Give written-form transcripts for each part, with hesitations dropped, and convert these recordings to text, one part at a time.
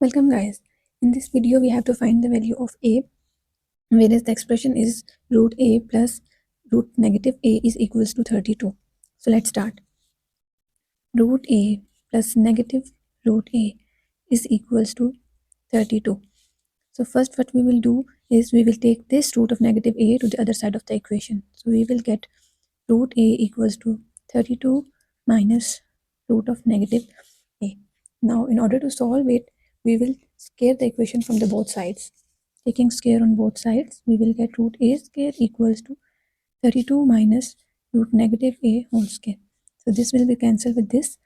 Welcome guys. In this video we have to find the value of a, whereas the expression is root a plus root negative a is equals to 32. So let's start. Root a plus negative root a is equals to 32. So first what we will do is we will take this root of negative a to the other side of the equation. So we will get root a equals to 32 minus root of negative a. Now in order to solve it, we will square the equation from the both sides. Taking square on both sides, we will get root a square equals to 32 minus root negative a whole square. So this will be cancelled with this,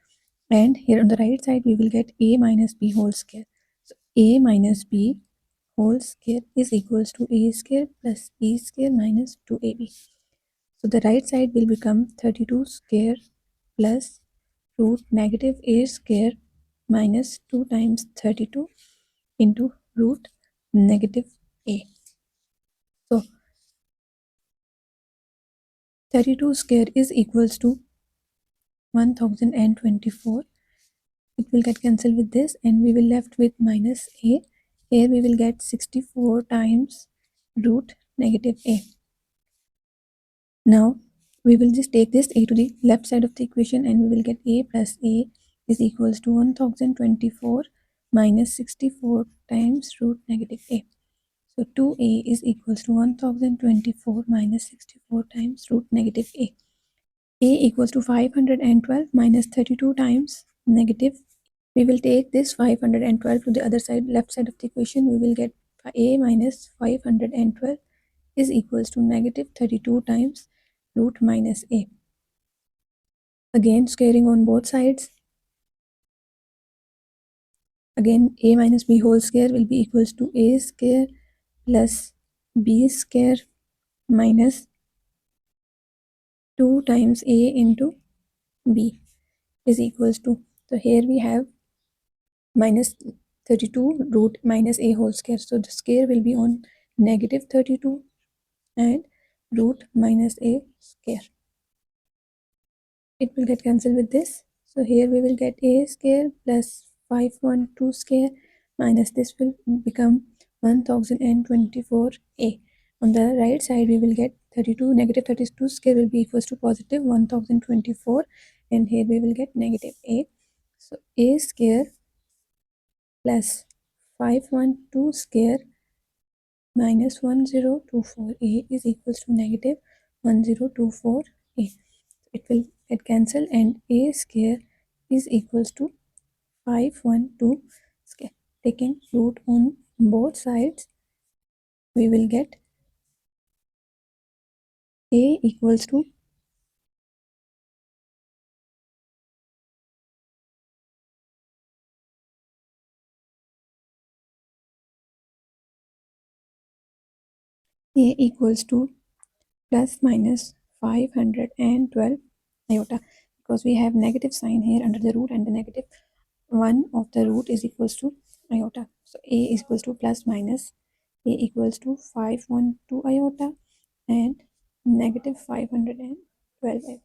and here on the right side we will get a minus b whole square. So a minus b whole square is equals to a square plus b square minus 2ab. So the right side will become 32 square plus root negative a square minus 2 times 32 into root negative a. So 32 square is equals to 1024. It will get cancelled with this and we will left with minus a. Here we will get 64 times root negative a. Now we will just take this a to the left side of the equation and we will get a plus a is equals to 1024 minus 64 times root negative a. So 2a is equals to 1024 minus 64 times root negative a. A equals to 512 minus 32 times negative. We will take this 512 to the other side, left side of the equation. We will get a minus 512 is equals to negative 32 times root minus a. Again squaring on both sides. Again a minus b whole square will be equals to a square plus b square minus 2 times a into b is equals to, so here we have minus 32 root minus a whole square. So the square will be on negative 32 and root minus a square. It will get cancelled with this. So here we will get a square plus 512 square minus this will become 1024a. On the right side we will get 32 negative 32 square will be equals to positive 1024 and here we will get negative a. So a square plus 512 square minus 1024a is equals to negative 1024a. It will get cancelled and a square is equals to 512 square. Taking root on both sides, we will get a equals to plus minus 512 iota, because we have negative sign here under the root and the negative one of the root is equals to iota. So a is equals to plus minus a equals to 512 iota and negative 512 iota.